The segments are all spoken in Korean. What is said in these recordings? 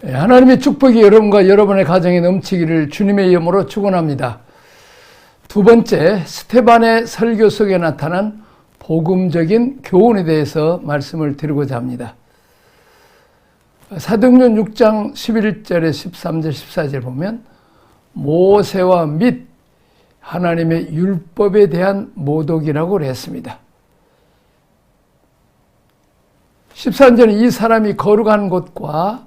하나님의 축복이 여러분과 여러분의 가정에 넘치기를 주님의 이름으로 축원합니다. 두 번째, 스데반의 설교 속에 나타난 복음적인 교훈에 대해서 말씀을 드리고자 합니다. 사도행전 6장 11절에 13절 14절 보면 모세와 및 하나님의 율법에 대한 모독이라고 했습니다. 13절은 이 사람이 거룩한 곳과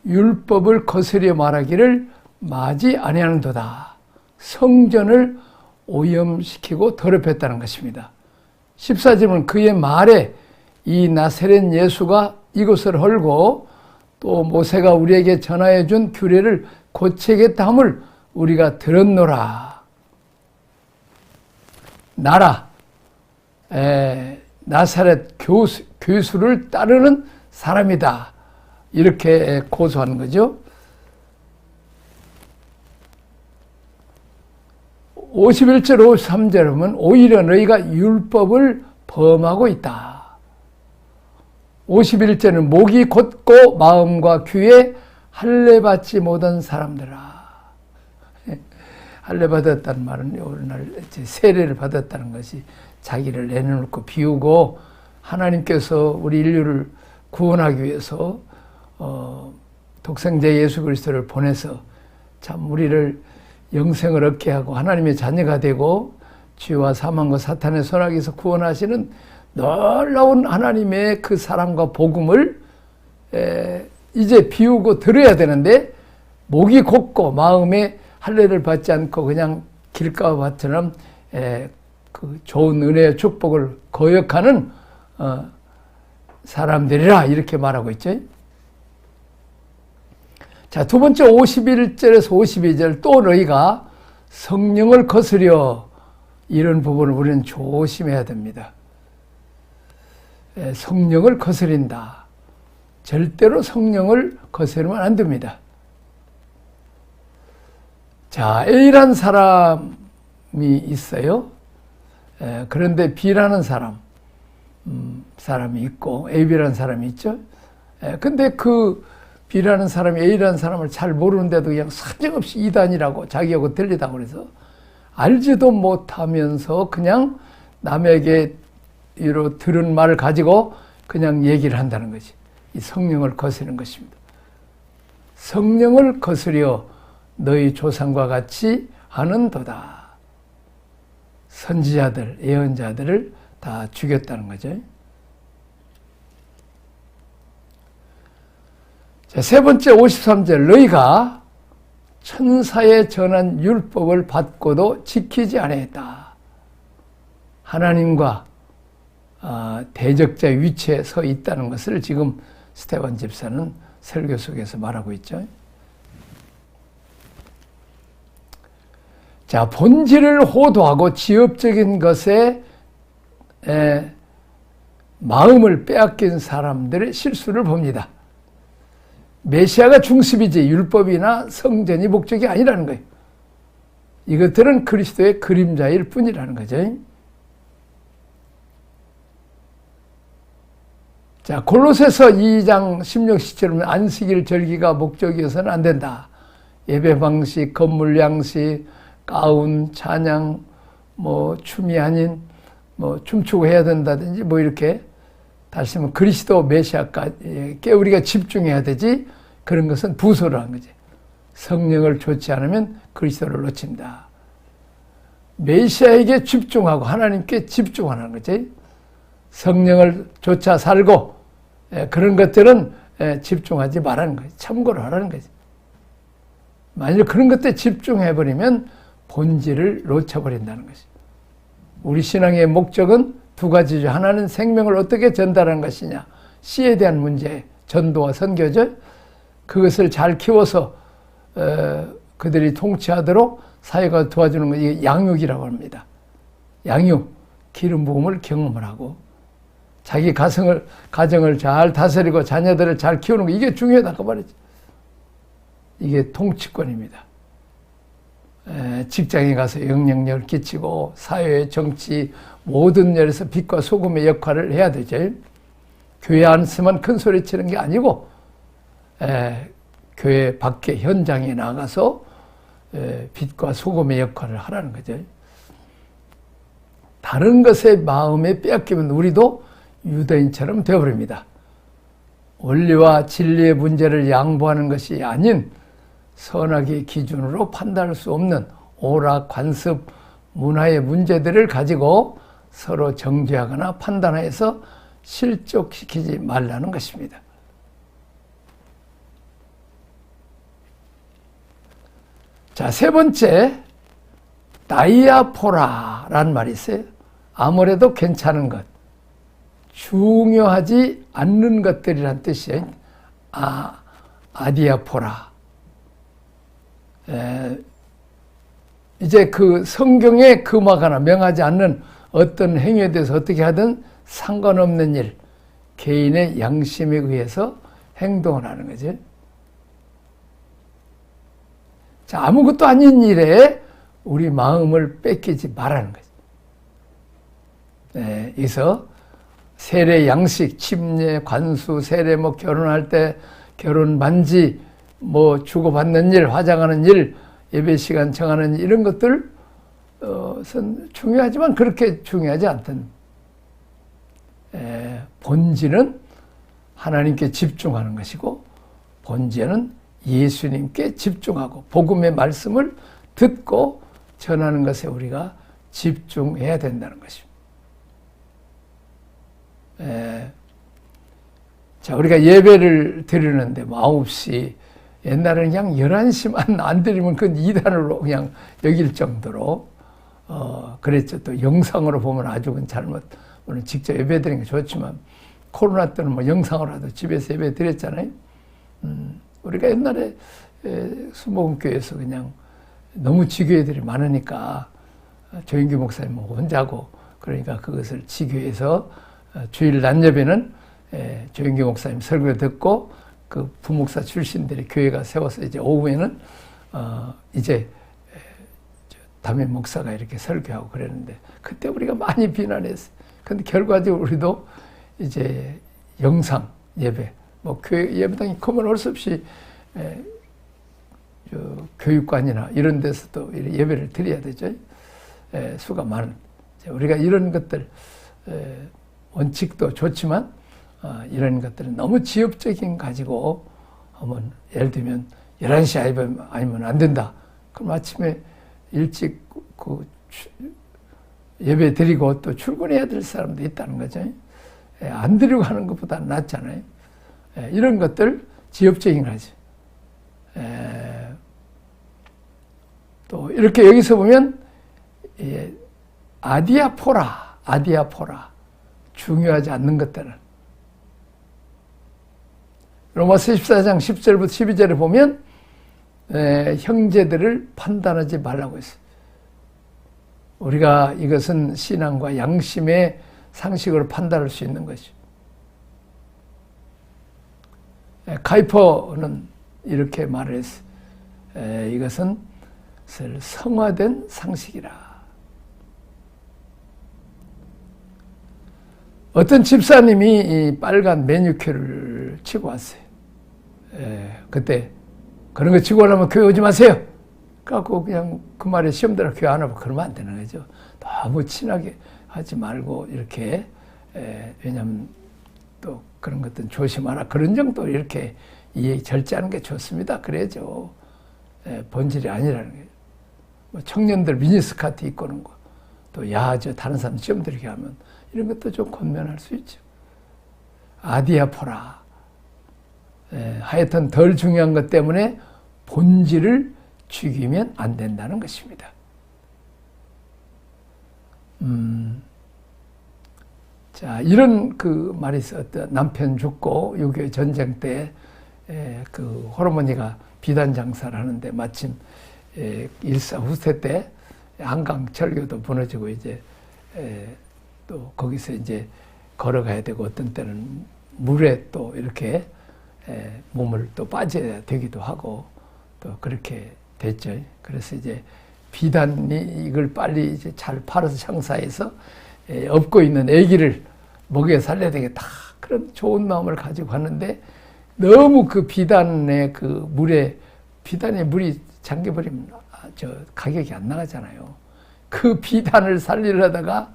율법을 거스려 말하기를 마지 아니하는도다. 성전을 오염시키고 더럽혔다는 것입니다. 14절은 그의 말에 이 나사렛 예수가 이곳을 헐고 또 모세가 우리에게 전하여 준 규례를 고치겠다 함을 우리가 들었노라. 나사렛 교수를 따르는 사람이다. 이렇게 고소하는 거죠. 51절 53절 보면 오히려 너희가 율법을 범하고 있다. 51절은 목이 곧고 마음과 귀에 할례받지 못한 사람들아. 할례받았다는 말은 오늘날 세례를 받았다는 것이 자기를 내놓고 비우고 하나님께서 우리 인류를 구원하기 위해서 독생자 예수 그리스도를 보내서 참 우리를 영생을 얻게 하고 하나님의 자녀가 되고 죄와 사망과 사탄의 손아귀에서 구원하시는 놀라운 하나님의 그 사랑과 복음을 이제 비우고 들어야 되는데 목이 곧고 마음에 할례를 받지 않고 그냥 길가와 밭처럼 그 좋은 은혜의 축복을 거역하는 사람들이라 이렇게 말하고 있죠. 자, 두 번째 51절에서 52절 또 너희가 성령을 거스려 이런 부분을 우리는 조심해야 됩니다. 성령을 거스린다. 절대로 성령을 거스르면 안 됩니다. 자, A라는 사람이 있어요. 그런데 B라는 사람이 있고 AB라는 사람이 있죠. 근데 그 B라는 사람이 A라는 사람을 잘 모르는데도 그냥 사정없이 이단이라고 자기하고 들리다고 그래서 알지도 못하면서 그냥 남에게 이로 들은 말을 가지고 그냥 얘기를 한다는 것이 이 성령을 거스르는 것입니다. 성령을 거스려 너희 조상과 같이 하는도다. 선지자들, 예언자들을 다 죽였다는 거죠. 자, 세 번째 53절 너희가 천사에 전한 율법을 받고도 지키지 아니했다. 하나님과 대적자의 위치에 서 있다는 것을 지금 스데반 집사는 설교 속에서 말하고 있죠. 자, 본질을 호도하고 지엽적인 것에 마음을 빼앗긴 사람들의 실수를 봅니다. 메시아가 중심이지 율법이나 성전이 목적이 아니라는 거예요. 이것들은 그리스도의 그림자일 뿐이라는 거죠. 자, 골로새서 2장 16, 17은 안식일 절기가 목적이어서는 안 된다. 예배 방식, 건물 양식, 가운, 찬양, 춤이 아닌 춤추고 해야 된다든지 이렇게 다시 말하면 그리스도 메시아께 우리가 집중해야 되지 그런 것은 부소를 한 거지. 성령을 좇지 않으면 그리스도를 놓친다. 메시아에게 집중하고 하나님께 집중하는 거지. 성령을 좇아 살고 그런 것들은 집중하지 말라는 거지. 참고를 하라는 거지. 만일 그런 것들에 집중해버리면 본질을 놓쳐버린다는 것이. 우리 신앙의 목적은 두 가지죠. 하나는 생명을 어떻게 전달하는 것이냐. 씨에 대한 문제, 전도와 선교죠. 그것을 잘 키워서 그들이 통치하도록 사회가 도와주는 것, 이게 양육이라고 합니다. 양육, 기름 부음을 경험을 하고 자기 가정을 잘 다스리고 자녀들을 잘 키우는 거, 이게 중요하다고 말이죠. 이게 통치권입니다. 직장에 가서 영향력을 끼치고 사회, 정치 모든 열에서 빛과 소금의 역할을 해야 되죠. 교회 안에서만 큰 소리 치는 게 아니고 교회 밖에 현장에 나가서 빛과 소금의 역할을 하라는 거죠. 다른 것에 마음에 빼앗기면 우리도 유대인처럼 되어버립니다. 원리와 진리의 문제를 양보하는 것이 아닌 선악의 기준으로 판단할 수 없는 오락, 관습, 문화의 문제들을 가지고 서로 정죄하거나 판단해서 실족시키지 말라는 것입니다. 자, 세 번째, 다이아포라라는 말이 있어요. 아무래도 괜찮은 것, 중요하지 않는 것들이란 뜻이에요. 아디아포라. 이제 그 성경에 금하거나 명하지 않는 어떤 행위에 대해서 어떻게 하든 상관없는 일, 개인의 양심에 의해서 행동을 하는 거죠. 자, 아무것도 아닌 일에 우리 마음을 뺏기지 말라는 거죠. 여기서 세례 양식, 침례, 관수, 세례, 뭐 결혼할 때 결혼 반지, 뭐 주고받는 일, 화장하는 일, 예배 시간 정하는 일, 이런 것들 중요하지만 그렇게 중요하지 않던 본질은 하나님께 집중하는 것이고 본질은 예수님께 집중하고 복음의 말씀을 듣고 전하는 것에 우리가 집중해야 된다는 것입니다. 자, 우리가 예배를 드리는데 뭐 9시, 옛날에는 그냥 11시만 안 드리면 그건 이단으로 그냥 여길 정도로 그랬죠. 또 영상으로 보면 아주 잘못, 물론 직접 예배 드리는 게 좋지만 코로나 때는 뭐 영상으로라도 집에서 예배 드렸잖아요. 우리가 옛날에 수목원교회에서 그냥 너무 지교회들이 많으니까 조인규 목사님 혼자고, 그러니까 그것을 지교회에서 주일 낮 예배는 조인규 목사님 설교 듣고 그 부목사 출신들이 교회가 세워서 이제 오후에는 이제 담임 목사가 이렇게 설교하고 그랬는데 그때 우리가 많이 비난했어요. 근데 결과적으로 우리도 이제 영상 예배, 뭐 교회 예배당이 크면 할 수 없이 교육관이나 이런 데서도 예배를 드려야 되죠. 수가 많은. 우리가 이런 것들 원칙도 좋지만 이런 것들은 너무 지엽적인 가지고 하면, 예를 들면 11시 아니면 안 된다. 그럼 아침에 일찍 예배 드리고 또 출근해야 될 사람도 있다는 거죠. 안 드리고 하는 것보다 낫잖아요. 이런 것들 지엽적인 거지. 또 이렇게 여기서 보면 아디아포라, 중요하지 않는 것들은 로마서 14장 10절부터 12절에 보면 형제들을 판단하지 말라고 했어요. 우리가 이것은 신앙과 양심의 상식으로 판단할 수 있는 것이죠. 카이퍼는 이렇게 말을 했어요. 이것은 성화된 상식이라. 어떤 집사님이 이 빨간 매니큐어를 치고 왔어요. 그때 그런 거 치고 오려면 교회 오지 마세요. 그래갖고 그냥 그 말에 시험대로 교회 안 오고 그러면 안 되는 거죠. 너무 친하게 하지 말고 이렇게 왜냐하면 또 그런 것들은 조심하라. 그런 정도 이렇게 절제하는 게 좋습니다. 그래야죠. 본질이 아니라는 거예요. 뭐 청년들 미니스커트 입고 오는 거, 또 야하죠. 다른 사람 시험 들게 하면 이런 것도 좀 권면할 수 있죠. 아디아포라. 하여튼 덜 중요한 것 때문에 본질을 죽이면 안 된다는 것입니다. 자, 이런 그 말이 있었던 남편 죽고 6.25 전쟁 때 그 호르머니가 비단 장사를 하는데 마침 일사후퇴 때 한강 철교도 무너지고 이제 또 거기서 이제 걸어가야 되고 어떤 때는 물에 또 이렇게 몸을 또 빠져야 되기도 하고 또 그렇게 됐죠. 그래서 이제 비단이 이걸 빨리 이제 잘 팔아서 장사해서 업고 있는 아기를 먹여 살려야 되겠다. 그런 좋은 마음을 가지고 갔는데 너무 그 비단의 비단에 물이 잠겨버리면 가격이 안 나가잖아요. 그 비단을 살리려다가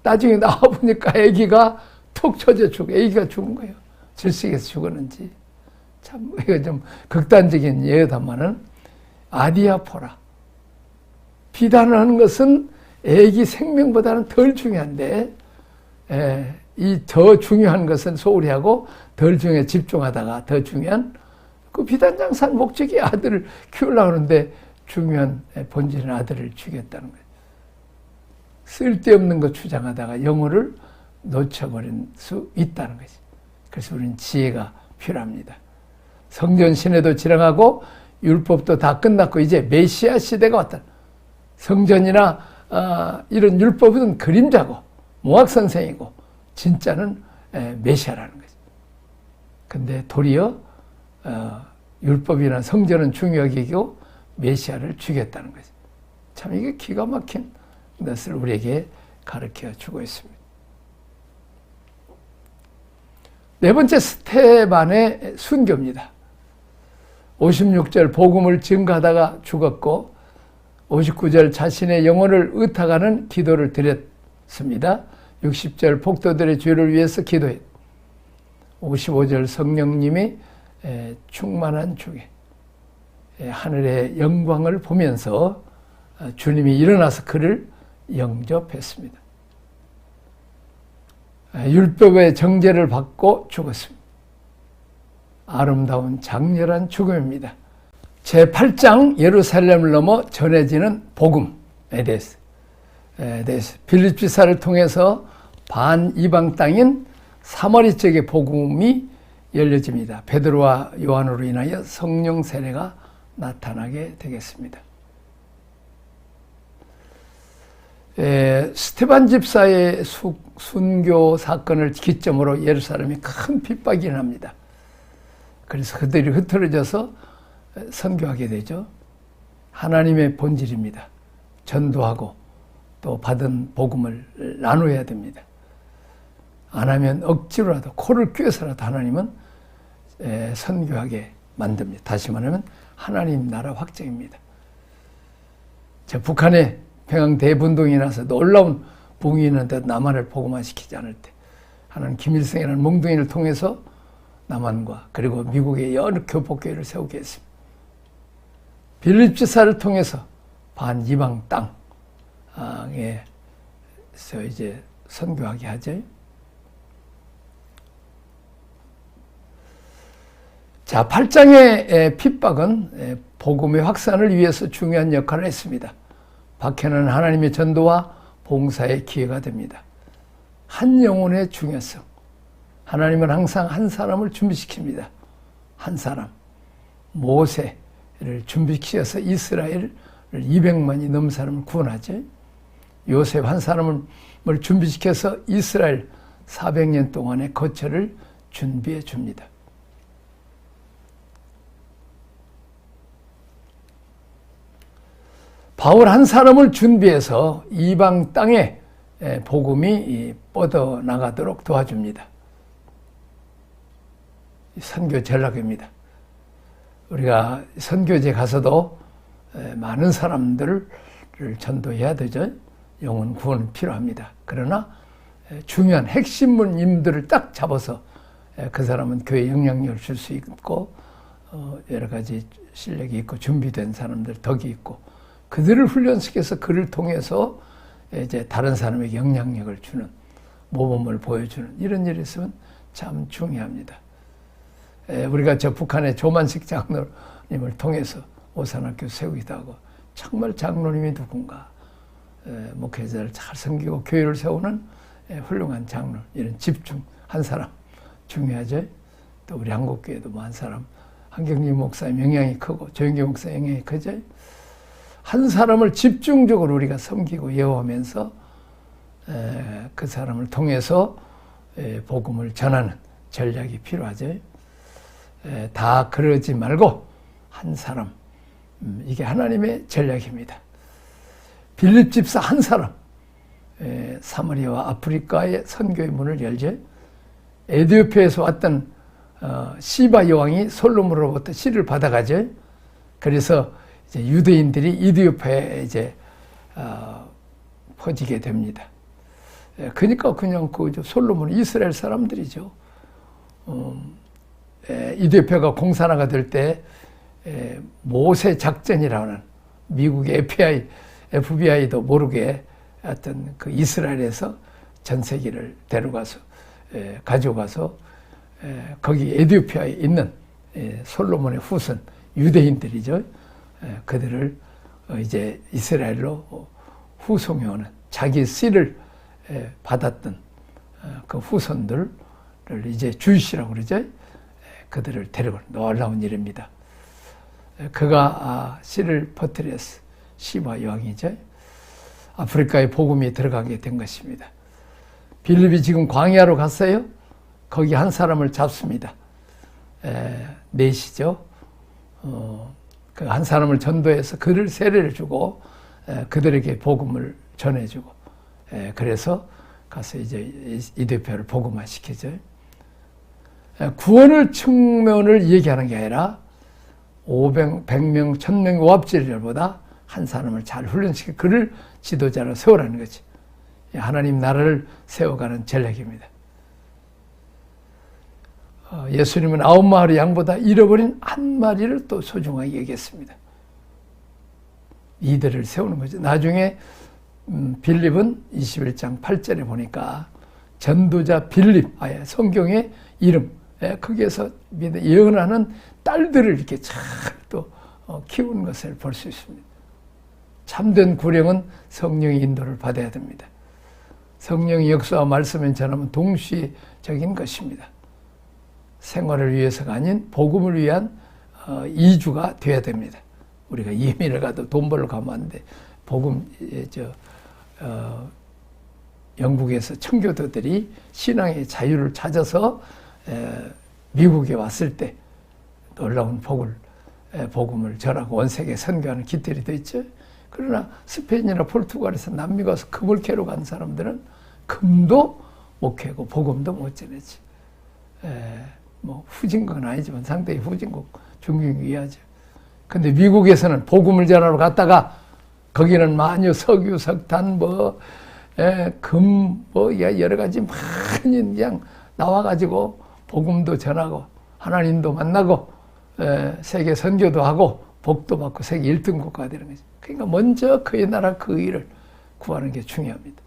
나중에 나와보니까 아기가 톡 쳐져 죽어. 아기가 죽은 거예요. 질식에서 죽었는지. 참, 이거 좀 극단적인 예였다마는 아디아포라. 비단을 하는 것은 아기 생명보다는 덜 중요한데, 이 더 중요한 것은 소홀히 하고 덜 중요해 집중하다가 더 중요한 그 비단 장사는 목적이 아들을 키우려고 하는데 중요한 본질은 아들을 죽였다는 거예요. 쓸데없는 거 주장하다가 영혼을 놓쳐버릴 수 있다는 거지. 그래서 우리는 지혜가 필요합니다. 성전 신에도 지나가고 율법도 다 끝났고 이제 메시아 시대가 왔다. 성전이나 이런 율법은 그림자고 모학 선생이고 진짜는 메시아라는 거지. 근데 도리어 율법이나 성전은 중요하게 여기고 메시아를 죽였다는 거지. 참 이게 기가 막힌 것을 우리에게 가르쳐 주고 있습니다. 네 번째 스테반의 순교입니다. 56절 복음을 증거하다가 죽었고 59절 자신의 영혼을 의탁하는 기도를 드렸습니다. 60절 복도들의 죄를 위해서 기도했. 55절 성령님이 충만한 중에 하늘의 영광을 보면서 주님이 일어나서 그를 영접했습니다. 율법의 정죄를 받고 죽었습니다. 아름다운 장렬한 죽음입니다. 제8장 예루살렘을 넘어 전해지는 복음에 대해서 빌립 지사를 통해서 반이방 땅인 사마리 쪽의 복음이 열려집니다. 베드로와 요한으로 인하여 성령 세례가 나타나게 되겠습니다. 스테반 집사의 순교 사건을 기점으로 예루살렘이 큰 핍박이 납니다. 그래서 그들이 흩어져서 선교하게 되죠. 하나님의 본질입니다. 전도하고 또 받은 복음을 나눠야 됩니다. 안 하면 억지로라도 코를 꿰서라도 하나님은 선교하게 만듭니다. 다시 말하면 하나님 나라 확정입니다. 북한에 평양 대분동이 나서 놀라운 붕이 있는데 남한을 복음화시키지 않을 때 하나님 김일성이라는 몽둥이를 통해서 남한과 그리고 미국의 여러 교폭교회를 세우게 했습니다. 빌립 지사를 통해서 반이방 땅에서 이제 선교하게 하죠. 자, 8장의 핍박은 복음의 확산을 위해서 중요한 역할을 했습니다. 박해는 하나님의 전도와 봉사의 기회가 됩니다. 한 영혼의 중요성. 하나님은 항상 한 사람을 준비시킵니다. 한 사람. 모세를 준비시켜서 이스라엘을 200만이 넘은 사람을 구원하죠. 요셉 한 사람을 준비시켜서 이스라엘 400년 동안의 거처를 준비해 줍니다. 바울 한 사람을 준비해서 이방 땅에 복음이 뻗어나가도록 도와줍니다. 선교 전략입니다. 우리가 선교지에 가서도 많은 사람들을 전도해야 되죠. 영혼 구원은 필요합니다. 그러나 중요한 핵심인들을 딱 잡아서 그 사람은 교회에 영향력을 줄 수 있고 여러 가지 실력이 있고 준비된 사람들 덕이 있고 그들을 훈련시켜서 그를 통해서 이제 다른 사람에게 영향력을 주는 모범을 보여주는 이런 일이 있으면 참 중요합니다. 우리가 저 북한의 조만식 장로님을 통해서 오산학교 세우기도 하고 정말 장로님이 누군가 목회자를 잘 섬기고 교회를 세우는 훌륭한 장로 이런 집중 한 사람 중요하죠. 또 우리 한국교회도 뭐 한 사람 한경림 목사의 영향이 크고 조영기 목사의 영향이 크죠. 한 사람을 집중적으로 우리가 섬기고 예호하면서 그 사람을 통해서 복음을 전하는 전략이 필요하죠. 다 그러지 말고 한 사람, 이게 하나님의 전략입니다. 빌립 집사 한 사람, 사마리아와 아프리카의 선교의 문을 열죠. 에티오피아에서 왔던 시바 여왕이 솔로몬으로부터 씨를 받아가죠. 그래서 이제 유대인들이 이디오피아에 이제 퍼지게 됩니다. 그러니까 그냥 그 솔로몬 이스라엘 사람들이죠. 이디오피아가 공산화가 될 때 모세 작전이라는 미국의 FBI도 모르게 하여튼 그 이스라엘에서 전세기를 데려가서 가져가서 거기 에티오피아에 있는 솔로몬의 후손 유대인들이죠. 그들을 이제 이스라엘로 후송해오는 자기 씨를 받았던 그 후손들을 이제 주이시라고 그러죠. 그들을 데려가는 놀라운 일입니다. 그가 씨를 퍼뜨렸어. 시바 여왕이죠. 아프리카에 복음이 들어가게 된 것입니다. 빌립이 지금 광야로 갔어요. 거기 한 사람을 잡습니다. 넷이죠. 그 한 사람을 전도해서 그를 세례를 주고 그들에게 복음을 전해주고 그래서 가서 이제 이디오피아를 복음화 시키죠. 구원을 측면을 얘기하는 게 아니라 500, 100명, 1000명 오합지리보다 한 사람을 잘 훈련시켜 그를 지도자로 세우라는 거지. 하나님 나라를 세워가는 전략입니다. 예수님은 9마리 양보다 잃어버린 한 마리를 또 소중하게 여겼습니다. 이들을 세우는 거죠. 나중에 빌립은 21장 8절에 보니까 전도자 빌립, 아예 성경의 이름, 거기에서 예언하는 딸들을 이렇게 잘 또 키우는 것을 볼 수 있습니다. 참된 구령은 성령의 인도를 받아야 됩니다. 성령의 역사와 말씀을 전하면 동시적인 것입니다. 생활을 위해서가 아닌 복음을 위한 이주가 되어야 됩니다. 우리가 이민을 가도 돈 벌러 가면 안 돼. 복음, 영국에서 청교도들이 신앙의 자유를 찾아서 미국에 왔을 때 놀라운 복음을 전하고 온 세계에 선교하는 기틀이 됐죠. 그러나 스페인이나 포르투갈에서 남미 가서 금을 캐러 간 사람들은 금도 못 캐고 복음도 못 전했지. 뭐 후진 건 아니지만 상당히 후진국 중국이하죠. 근데 미국에서는 복음을 전하러 갔다가 거기는 마녀, 석유, 석탄, 금, 여러 가지 많이 그냥 나와가지고 복음도 전하고 하나님도 만나고 세계 선교도 하고 복도 받고 세계 1등 국가가 되는 거죠. 그러니까 먼저 그의 나라 그 일을 구하는 게 중요합니다.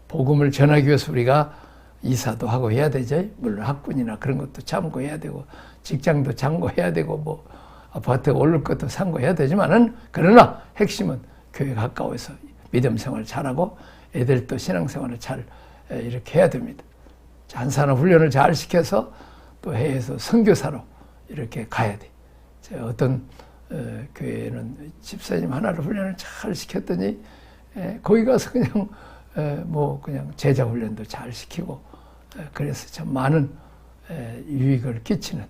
복음을 전하기 위해서 우리가 이사도 하고 해야 되죠. 물론 학군이나 그런 것도 참고해야 되고 직장도 참고해야 되고 뭐 아파트 오를 것도 참고해야 되지만은 그러나 핵심은 교회 가까워서 믿음 생활 잘하고 애들도 신앙생활을 잘 이렇게 해야 됩니다. 한 사람 훈련을 잘 시켜서 또 해외에서 선교사로 이렇게 가야 돼. 어떤 교회는 집사님 하나를 훈련을 잘 시켰더니 거기 가서 그냥 그냥 제자 훈련도 잘 시키고 그래서 참 많은 유익을 끼치는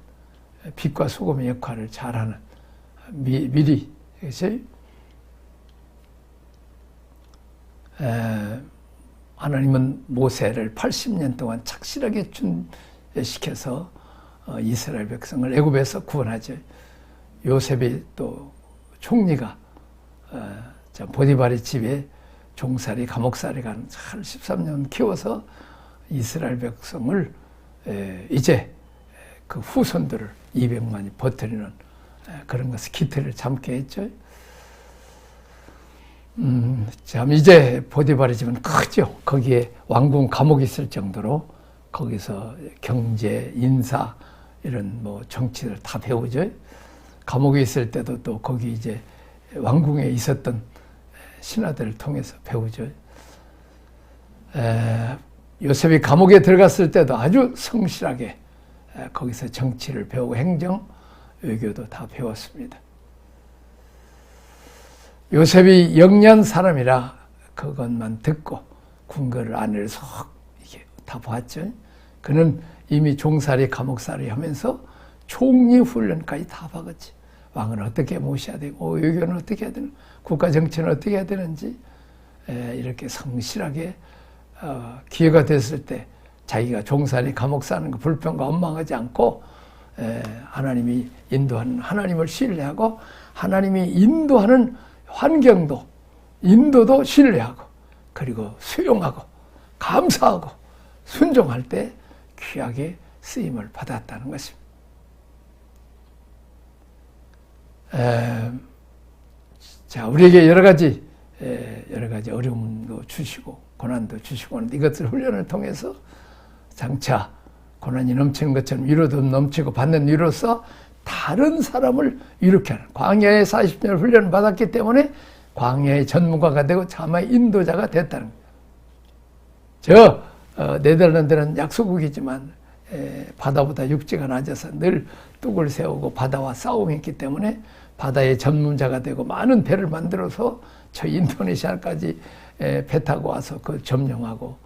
빛과 소금의 역할을 잘하는 미리 그렇지? 하나님은 모세를 80년 동안 착실하게 준비시켜서 이스라엘 백성을 애굽에서 구원하죠. 요셉이 또 총리가 보디발의 집에 종살이 감옥살이 간 13년 키워서 이스라엘 백성을 이제 그 후손들을 200만이 버티는 그런 것을 기틀을 잡게 했죠. 참 이제 보디발의 집은 크죠. 거기에 왕궁 감옥이 있을 정도로 거기서 경제, 인사 이런 정치를 다 배우죠. 감옥에 있을 때도 또 거기 이제 왕궁에 있었던 신하들을 통해서 배우죠. 요셉이 감옥에 들어갔을 때도 아주 성실하게 거기서 정치를 배우고 행정, 외교도 다 배웠습니다. 요셉이 영리한 사람이라 그것만 듣고 궁궐 안을 쏙 이게 다 봤죠. 그는 이미 종살이, 감옥살이 하면서 총리 훈련까지 다 봐갔지. 왕은 어떻게 모셔야 되고, 외교는 어떻게 해야 되는, 국가 정치는 어떻게 해야 되는지, 이렇게 성실하게 기회가 됐을 때 자기가 종살이 감옥 사는 거 불평과 원망하지 않고 하나님이 인도하는 하나님을 신뢰하고 하나님이 인도하는 환경도 인도도 신뢰하고 그리고 수용하고 감사하고 순종할 때 귀하게 쓰임을 받았다는 것입니다. 자, 우리에게 여러 가지 어려움도 주시고 고난도 주시고 하는데 이것을 훈련을 통해서 장차 고난이 넘치는 것처럼 위로도 넘치고 받는 위로서 다른 사람을 이렇게 하는 광야에 40년을 훈련을 받았기 때문에 광야의 전문가가 되고 참의 인도자가 됐다는 거예요. 네덜란드는 약소국이지만 바다보다 육지가 낮아서 늘 뚝을 세우고 바다와 싸움했기 때문에 바다의 전문자가 되고 많은 배를 만들어서 저 인도네시아까지 배 타고 와서 그 점령하고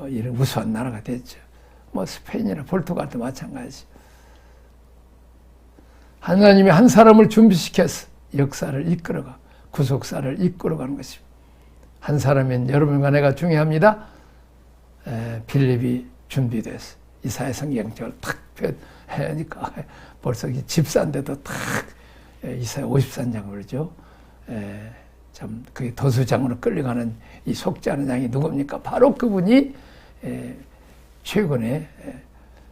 이런 우수한 나라가 됐죠. 뭐 스페인이나 포르투갈도 마찬가지. 하나님이 한 사람을 준비시켜서 역사를 이끌어가 구속사를 이끌어가는 것입니다. 한 사람인 여러분과 내가 중요합니다. 빌립이 준비돼서 이사야 성경책을 탁 펴니까 벌써 집사인데도 탁 이사야 53장을 그러죠. 참 그게 도수장으로 끌려가는 이 속지 않은 양이 누굽니까? 바로 그분이 최근에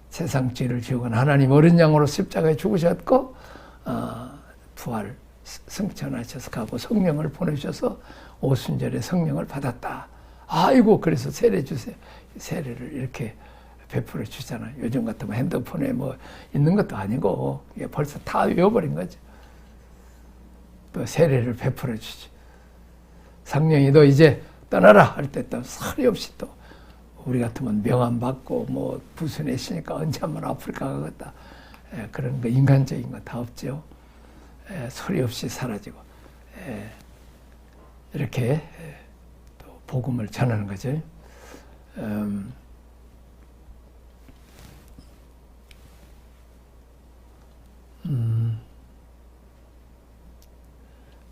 세상 죄를 지우고 하나님 어린 양으로 십자가에 죽으셨고 부활 승천하셔서 가고 성령을 보내주셔서 오순절에 성령을 받았다. 아이고 그래서 세례 주세요. 세례를 이렇게 베풀어 주잖아요. 요즘 같으면 핸드폰에 뭐 있는 것도 아니고 이게 벌써 다 외워버린 거죠. 또 세례를 베풀어 주지. 성령이 너 이제 떠나라 할 때 또 서리 없이 또 우리 같으면 명함 받고 뭐 부수냈으니까 언제 한번 아프리카 가겠다. 그런 거 인간적인 거 다 없죠. 소리 없이 사라지고 이렇게 또 복음을 전하는 거죠.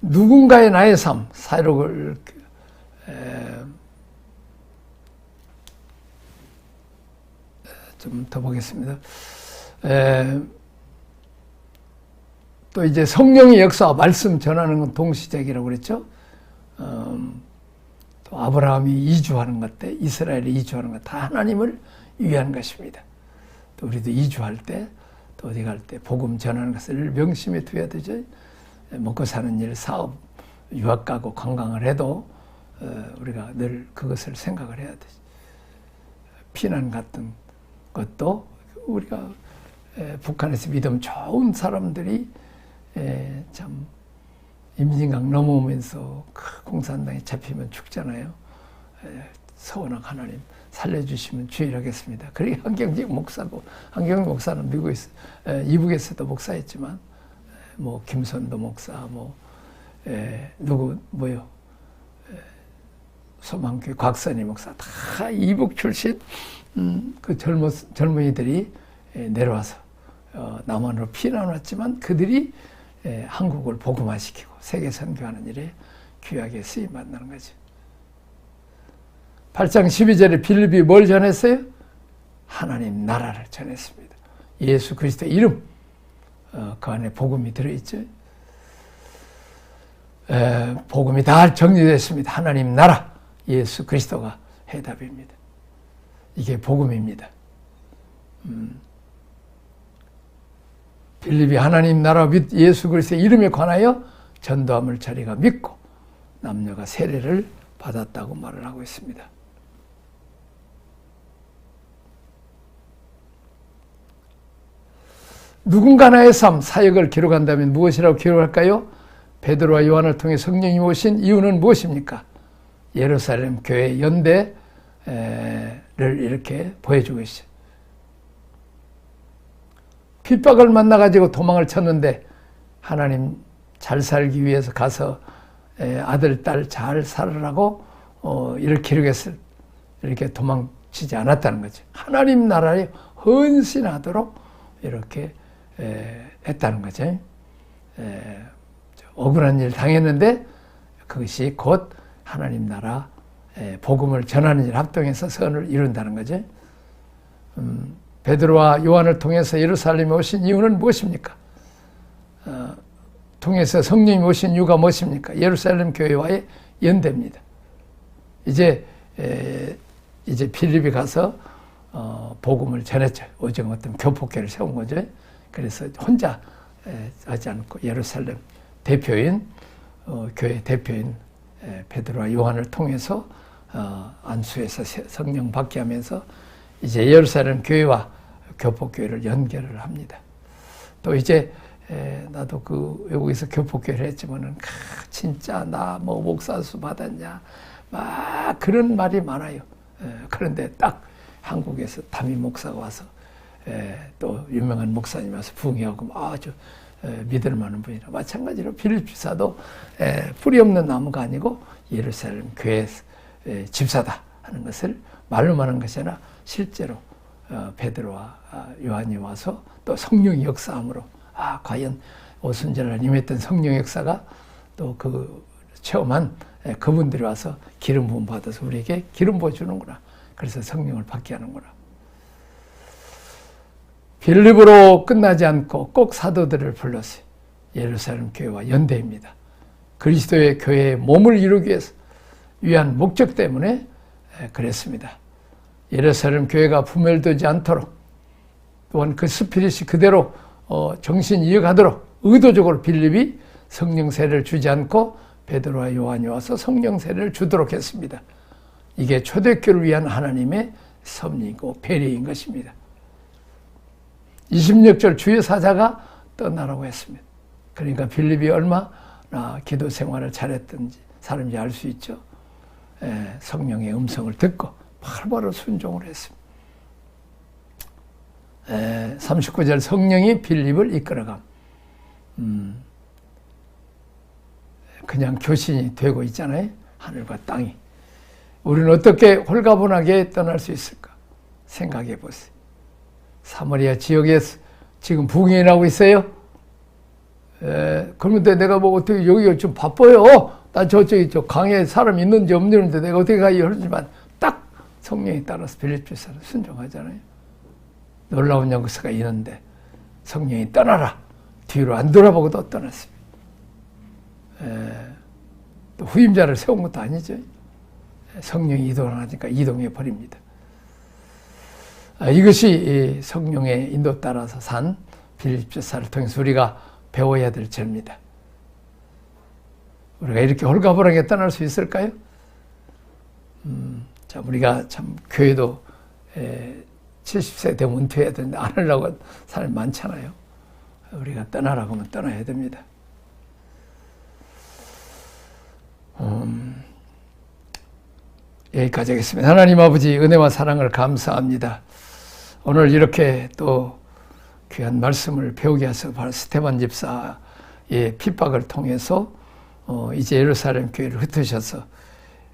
누군가의 나의 삶, 사역을 좀 더 보겠습니다. 또 이제 성령의 역사, 말씀 전하는 건 동시적이라고 그랬죠. 또 아브라함이 이주하는 것 때, 이스라엘이 이주하는 것 다 하나님을 위한 것입니다. 또 우리도 이주할 때, 또 어디 갈 때 복음 전하는 것을 명심에 두어야 되죠. 먹고 사는 일, 사업, 유학 가고 관광을 해도 우리가 늘 그것을 생각을 해야 되죠. 피난 같은 것도 우리가 북한에서 믿음 좋은 사람들이 참 임진강 넘어오면서 그 공산당에 잡히면 죽잖아요. 서원한 하나님 살려주시면 주일하겠습니다. 그러게 한경직 목사고, 한경직 목사는 미국에서 이북에서도 목사했지만 뭐 김선도 목사, 뭐 소망교회 곽선희 목사 다 이북 출신 그 젊은이들이 내려와서 남한으로 피난 왔지만 그들이 한국을 복음화시키고 세계 선교하는 일에 귀하게 쓰임 받는 거죠. 8장 12절에 빌립이 뭘 전했어요? 하나님 나라를 전했습니다. 예수 그리스도의 이름, 그 안에 복음이 들어있죠. 복음이 다 정리됐습니다. 하나님 나라, 예수 그리스도가 해답입니다. 이게 복음입니다. 빌립이 하나님 나라 및 예수 그리스도의 이름에 관하여 전도함을 자기가 믿고 남녀가 세례를 받았다고 말을 하고 있습니다. 누군가 나의 삶, 사역을 기록한다면 무엇이라고 기록할까요? 베드로와 요한을 통해 성령이 오신 이유는 무엇입니까? 예루살렘 교회 연대를 이렇게 보여주고 있어요. 핍박을 만나가지고 도망을 쳤는데 하나님 잘 살기 위해서 가서 아들, 딸 잘 살으라고 이렇게 기록했을 이렇게 도망치지 않았다는 거죠. 하나님 나라에 헌신하도록 이렇게 했다는 거죠. 억울한 일 당했는데 그것이 곧 하나님 나라 복음을 전하는 일 합동해서 선을 이룬다는 거죠. 베드로와 요한을 통해서 예루살렘에 오신 이유는 무엇입니까? 통해서 성령이 오신 이유가 무엇입니까? 예루살렘 교회와의 연대입니다. 이제 필립이 가서 복음을 전했죠. 오직 어떤 교폭교를 세운 거죠. 그래서 혼자 하지 않고 예루살렘 대표인 교회 대표인 베드로와 요한을 통해서 안수해서 성령 받게 하면서 이제 예루살렘 교회와 교폭교회를 연결을 합니다. 또 이제 나도 그 외국에서 교폭교회를 했지만은 진짜 나 뭐 목사수 받았냐 막 그런 말이 많아요. 그런데 딱 한국에서 담임 목사가 와서 또 유명한 목사님 와서 부흥하고 아주 믿을 만한 분이라 마찬가지로 필립 집사도 뿌리 없는 나무가 아니고 예루살렘 교회 집사다 하는 것을 말로만 하는 것이 아니라 실제로 베드로와 요한이 와서 또 성령의 역사함으로 과연 오순절날 임했던 성령 역사가 또 그 체험한 그분들이 와서 기름 부음 받아서 우리에게 기름 부어 주는구나. 그래서 성령을 받게 하는구나. 빌립으로 끝나지 않고 꼭 사도들을 불렀어요. 예루살렘 교회와 연대입니다. 그리스도의 교회의 몸을 이루기 위한 목적 때문에 그랬습니다. 예루살렘 교회가 부멸되지 않도록 또한 그 스피릿이 그대로 정신 이어가도록 의도적으로 빌립이 성령 세례를 주지 않고 베드로와 요한이 와서 성령 세례를 주도록 했습니다. 이게 초대교를 위한 하나님의 섭리이고 배려인 것입니다. 26절 주의 사자가 떠나라고 했습니다. 그러니까 빌립이 얼마나 기도 생활을 잘했던지 사람이 알 수 있죠. 성령의 음성을 듣고 바로 순종을 했습니다. 39절 성령이 빌립을 이끌어감. 그냥 교신이 되고 있잖아요. 하늘과 땅이. 우리는 어떻게 홀가분하게 떠날 수 있을까? 생각해 보세요. 사마리아 지역에서 지금 부흥이 나고 있어요. 그런데 내가 뭐 어떻게 여기가 좀 바빠요. 나 저쪽에 저 강에 사람 있는지 없는지 내가 어떻게 가요. 하지만 딱 성령에 따라서 빌립 집사는 순종하잖아요. 놀라운 역사가 있는데 성령이 떠나라. 뒤로 안 돌아보고도 떠났습니다. 또 후임자를 세운 것도 아니죠. 성령이 이동하니까 이동해 버립니다. 이것이 성령의 인도 따라서 산 빌립 집사를 통해서 우리가 배워야 될 죄입니다. 우리가 이렇게 홀가분하게 떠날 수 있을까요? 자, 우리가 참 교회도 70세 되면 은퇴해야 되는데 안 하려고 사람이 많잖아요. 우리가 떠나라고 하면 떠나야 됩니다. 여기까지 하겠습니다. 하나님 아버지 은혜와 사랑을 감사합니다. 오늘 이렇게 또 귀한 말씀을 배우게 하셔서 바로 스테반 집사의 핍박을 통해서 이제 예루살렘 교회를 흩으셔서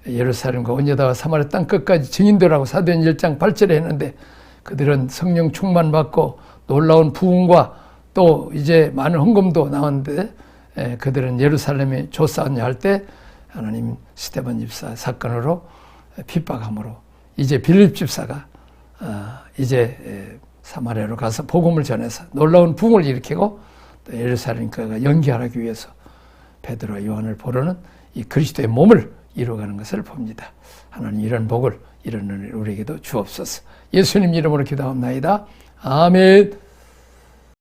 예루살렘과 온유다와 사마리아 땅 끝까지 증인되라고 사도행전 1장 8절에 했는데 그들은 성령 충만받고 놀라운 부흥과 또 이제 많은 헌금도 나왔는데 그들은 예루살렘에 조사하냐 할 때 하나님 스테반 집사 사건으로 핍박함으로 이제 빌립 집사가 이제 사마리아로 가서 복음을 전해서 놀라운 부흥을 일으키고 또 예루살렘 교회가 연기하기 위해서 베드로와 요한을 보러는 이 그리스도의 몸을 이루어가는 것을 봅니다. 하나님 이런 복을 이런 은혜를 우리에게도 주옵소서. 예수님 이름으로 기도합나이다. 아멘.